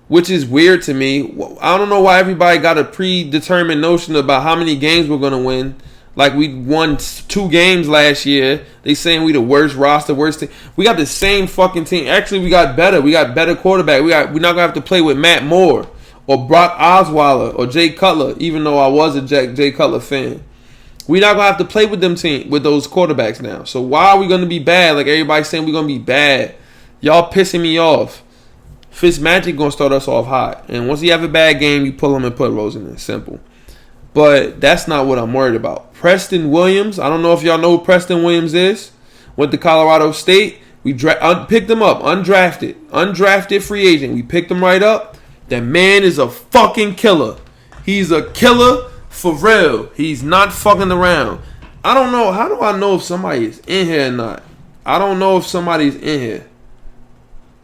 which is weird to me. I don't know why everybody got a predetermined notion about how many games we're going to win. Like, we won 2 games last year. They saying we the worst roster, worst team. We got the same fucking team. Actually, we got better. We got better quarterback. We're not going to have to play with Matt Moore or Brock Osweiler or Jay Cutler, even though I was a Jay Cutler fan. We're not going to have to play with those quarterbacks now. So why are we going to be bad? Like, everybody's saying we're going to be bad. Y'all pissing me off. Fitzmagic going to start us off hot. And once you have a bad game, you pull him and put Rosen in. Simple. But that's not what I'm worried about. Preston Williams. I don't know if y'all know who Preston Williams is. Went to Colorado State. We picked him up. Undrafted free agent. We picked him right up. That man is a fucking killer. He's a killer for real. He's not fucking around. I don't know. How do I know if somebody is in here or not? I don't know if somebody's in here.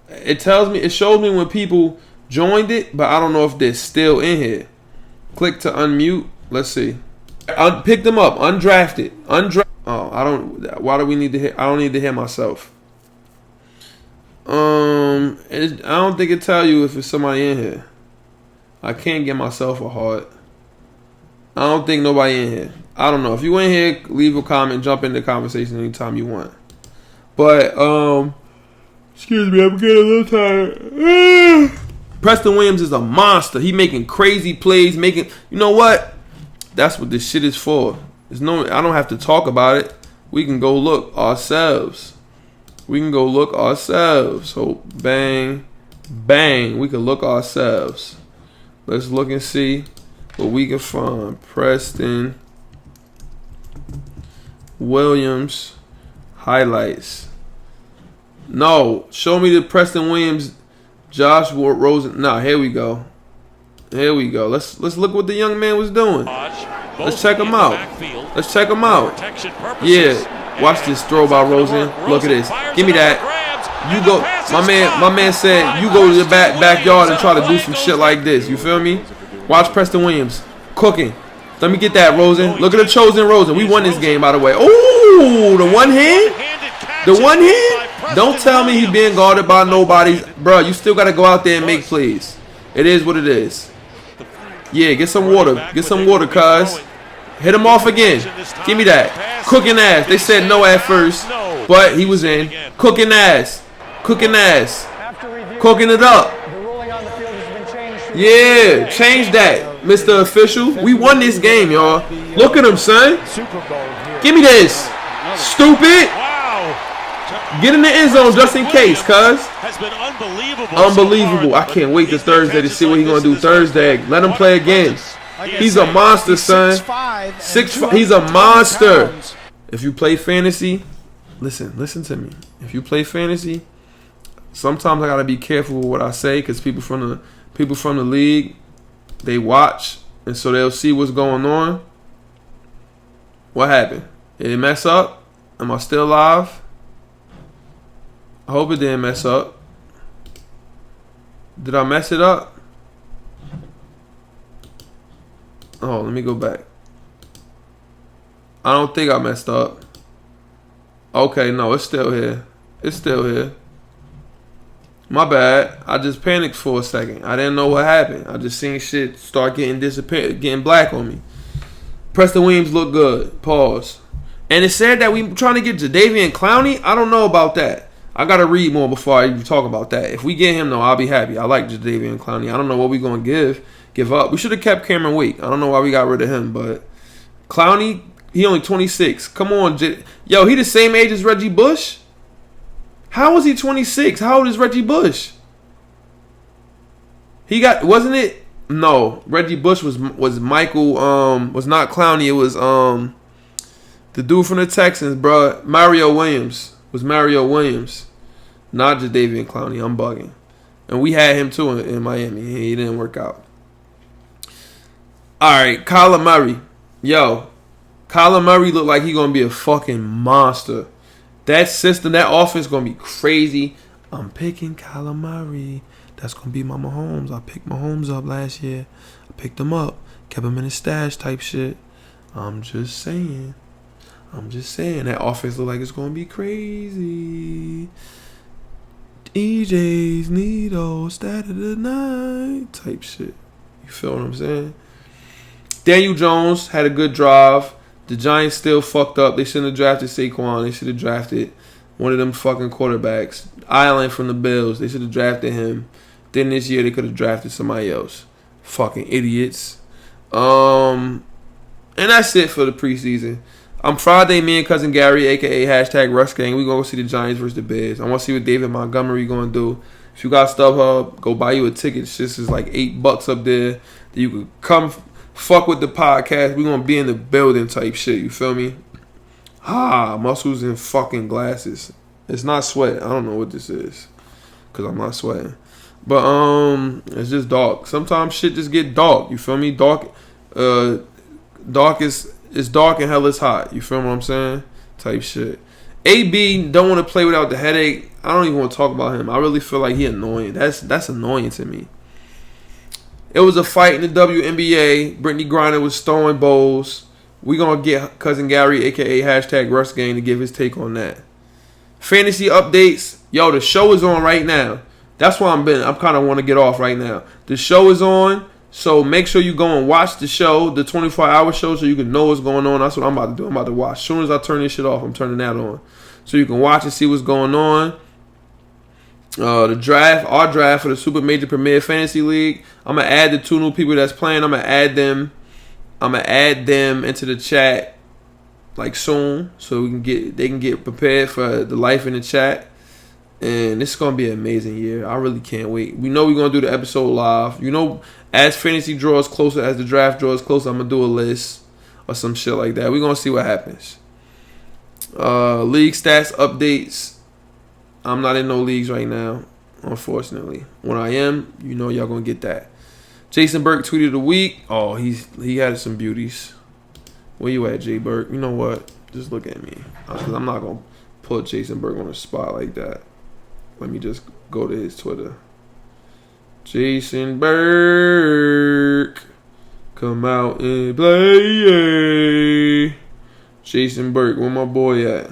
It shows me when people joined it, but I don't know if they're still in here. Click to unmute. Let's see. Picked them up. Undrafted. Why do we need to hear? I don't need to hear myself. I don't think it tell you if it's somebody in here. I can't get myself a heart. I don't think nobody in here. I don't know. If you in here, leave a comment. Jump in the conversation anytime you want. But excuse me, I'm getting a little tired. Preston Williams is a monster. He making crazy plays. You know what? That's what this shit is for. I don't have to talk about it. We can go look ourselves. So bang, bang. We can look ourselves. Let's look and see what we can find. Preston Williams highlights. No, show me the Preston Williams Josh Rosen. Nah, here we go. Here we go. Let's look what the young man was doing. Let's check him out. Let's check him out. Yeah. Watch this throw by Rosen. Look at this. Give me that. You go. My man said you go to the backyard and try to do some shit like this. You feel me? Watch Preston Williams cooking. Let me get that, Rosen. Look at the chosen Rosen. We won this game, by the way. Ooh, the one hand? The one hand? Don't tell me he being guarded by nobody. Bro, you still got to go out there and make plays. It is what it is. Yeah, get some water. Get some water, cuz. Hit him off again. Give me that. Cooking ass. They said no at first, but he was in. Cooking ass. Cooking ass. Cooking it up. Yeah, change that, Mr. Official. We won this game, y'all. Look at him, son. Give me this. Stupid. Get in the end zone just in case, cuz. Unbelievable. I can't wait to Thursday to see what he's going to do Thursday. Let him play again. He's a monster, son. 6'5". He's a monster. If you play fantasy, listen to me. If you play fantasy, sometimes I got to be careful with what I say because people from the league, they watch, and so they'll see what's going on. What happened? Did it mess up? Am I still alive? I hope it didn't mess up. Did I mess it up? Oh, let me go back. I don't think I messed up. Okay, no, it's still here. It's still here. My bad. I just panicked for a second. I didn't know what happened. I just seen shit start getting black on me. Preston Williams looked good. Pause. And it said that we trying to get Jadeveon Clowney. I don't know about that. I gotta read more before I even talk about that. If we get him, though, I'll be happy. I like Jadeveon Clowney. I don't know what we're gonna give up. We should have kept Cameron Wake. I don't know why we got rid of him, but Clowney, he only 26. Come on, yo, he the same age as Reggie Bush. How was he 26? How old is Reggie Bush? He got, wasn't it? No, Reggie Bush was Michael. Was not Clowney. It was the dude from the Texans, bro. Mario Williams. Was Mario Williams, not Jadeveon Clowney. I'm bugging. And we had him too in Miami. He didn't work out. All right, Kyler Murray. Yo, Kyler Murray looked like he gonna be a fucking monster. That system, that offense gonna be crazy. I'm picking Kyler Murray. That's gonna be my Mahomes. I picked Mahomes up last year. I picked him up, kept him in his stash type shit. I'm just saying. That offense look like it's gonna be crazy. EJ's Needle, stat of the night type shit. You feel what I'm saying? Daniel Jones had a good drive. The Giants still fucked up. They shouldn't have drafted Saquon. They should have drafted one of them fucking quarterbacks. Island from the Bills. They should have drafted him. Then this year they could have drafted somebody else. Fucking idiots. And that's it for the preseason. Friday, me and Cousin Gary, a.k.a. hashtag Rush Gang, we going to go see the Giants versus the Bears. I want to see what David Montgomery going to do. If you got StubHub, go buy you a ticket. It's just like $8 up there. That you could come fuck with the podcast. We going to be in the building type shit. You feel me? Muscles and fucking glasses. It's not sweat. I don't know what this is because I'm not sweating. But it's just dark. Sometimes shit just get dark. You feel me? Dark is... It's dark and hell is hot. You feel what I'm saying? Type shit. AB don't want to play without the headache. I don't even want to talk about him. I really feel like he annoying. That's annoying to me. It was a fight in the WNBA. Brittany Griner was throwing bowls. We going to get Cousin Gary, a.k.a. hashtag Rush Gang, to give his take on that. Fantasy updates. Yo, the show is on right now. That's why I'm kind of want to get off right now. The show is on. So make sure you go and watch the show, the 24-hour show, so you can know what's going on. That's what I'm about to do. I'm about to watch. As soon as I turn this shit off, I'm turning that on. So you can watch and see what's going on. The draft, our draft for the Super Major Premier Fantasy League. I'm going to add the 2 new people that's playing. I'm going to add them into the chat like soon so they can get prepared for the life in the chat. And this is going to be an amazing year. I really can't wait. We know we're going to do the episode live. You know, as fantasy draws closer, as the draft draws closer, I'm going to do a list or some shit like that. We're going to see what happens. League stats updates. I'm not in no leagues right now. unfortunately. When I am, you know y'all gonna get that. Jason Burke tweeted of the week. Oh, he had some beauties. Where you at, Jay Burke? You know what? Just look at me. Because I'm not gonna put Jason Burke on the spot like that. Let me just go to his Twitter. Jason Burke, come out and play. Jason Burke, where my boy at?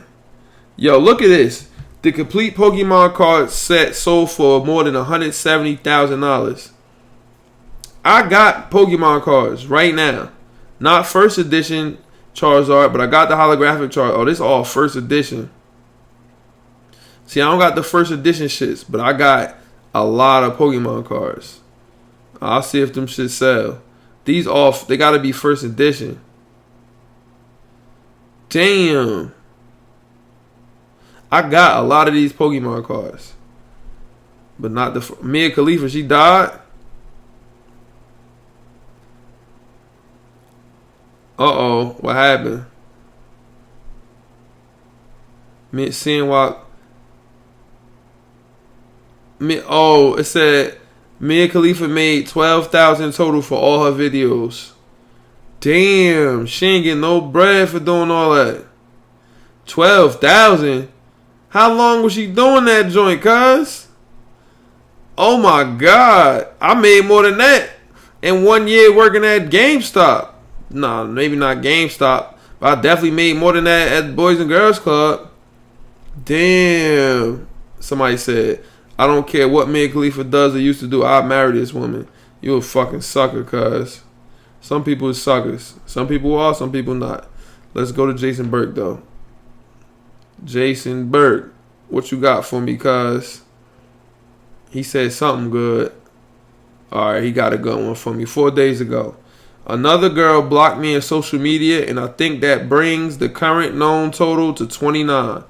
Yo, look at this. The complete Pokemon card set sold for more than $170,000. I got Pokemon cards right now. Not first edition Charizard, but I got the holographic Charizard. Oh, this all first edition. See, I don't got the first edition shits, but I got a lot of Pokemon cards. I'll see if them shits sell. These they gotta be first edition. Damn. I got a lot of these Pokemon cards. But not the... Mia Khalifa, she died? Uh-oh. What happened? Seeing what... it said Mia Khalifa made $12,000 total for all her videos. Damn, she ain't getting no bread for doing all that. $12,000. How long was she doing that joint, cuz? Oh my God, I made more than that in 1 year working at GameStop. Nah, maybe not GameStop, but I definitely made more than that at Boys and Girls Club. Damn. Somebody said, I don't care what Mia Khalifa does or used to do, I'll marry this woman. You a fucking sucker, cuz. Some people are suckers. Some people are, some people not. Let's go to Jason Burke, though. Jason Burke, what you got for me, cuz? He said something good. Alright, he got a good one for me. 4 days ago. Another girl blocked me in social media, and I think that brings the current known total to 29.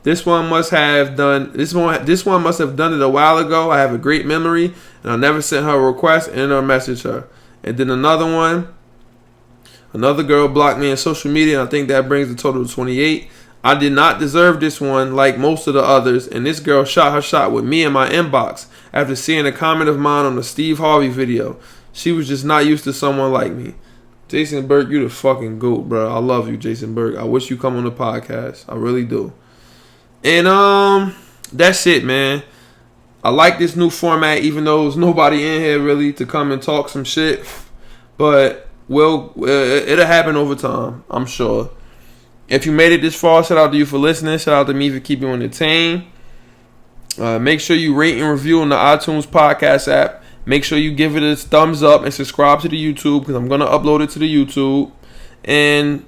This one must have done it a while ago. I have a great memory, and I never sent her a request and or messaged her. And then another girl blocked me on social media, and I think that brings the total to 28. I did not deserve this one like most of the others, and this girl shot her shot with me in my inbox after seeing a comment of mine on the Steve Harvey video. She was just not used to someone like me. Jason Burke, you the fucking GOAT, bro. I love you, Jason Burke. I wish you come on the podcast. I really do. And that's it, man. I like this new format, even though there's nobody in here really to come and talk some shit. But it'll happen over time, I'm sure. If you made it this far, shout out to you for listening. Shout out to me for keeping you entertained. Make sure you rate and review on the iTunes podcast app. Make sure you give it a thumbs up and subscribe to the YouTube, because I'm going to upload it to the YouTube. And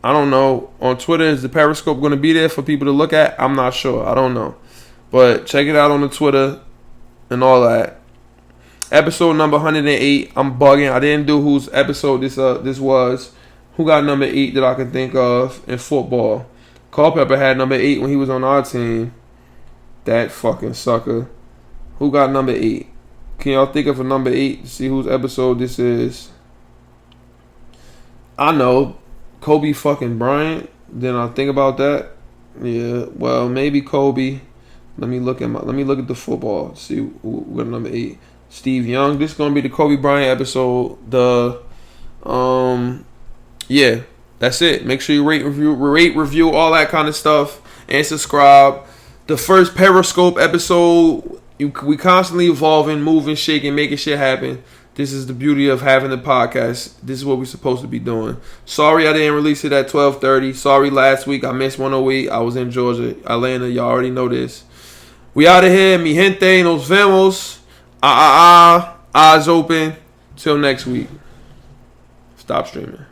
I don't know, on Twitter, is the Periscope going to be there for people to look at? I'm not sure. I don't know. But check it out on the Twitter and all that. Episode number 108. I'm bugging. I didn't do whose episode this was. Who got number 8 that I can think of in football? Culpepper had number 8 when he was on our team. That fucking sucker. Who got number 8? Can y'all think of a number 8 to see whose episode this is? I know. Kobe fucking Bryant. Then I think about that. Yeah, well, maybe Kobe. Let me look at the football. See who got number 8. Steve Young. This is gonna be the Kobe Bryant episode. Yeah, that's it. Make sure you rate, review, all that kind of stuff, and subscribe. The first Periscope episode, we constantly evolving, moving, shaking, making shit happen. This is the beauty of having the podcast. This is what we're supposed to be doing. Sorry I didn't release it at 12:30. Sorry last week I missed 108. I was in Georgia, Atlanta. Y'all already know this. We out of here. Mi gente, nos vemos. Eyes open. Till next week. Stop streaming.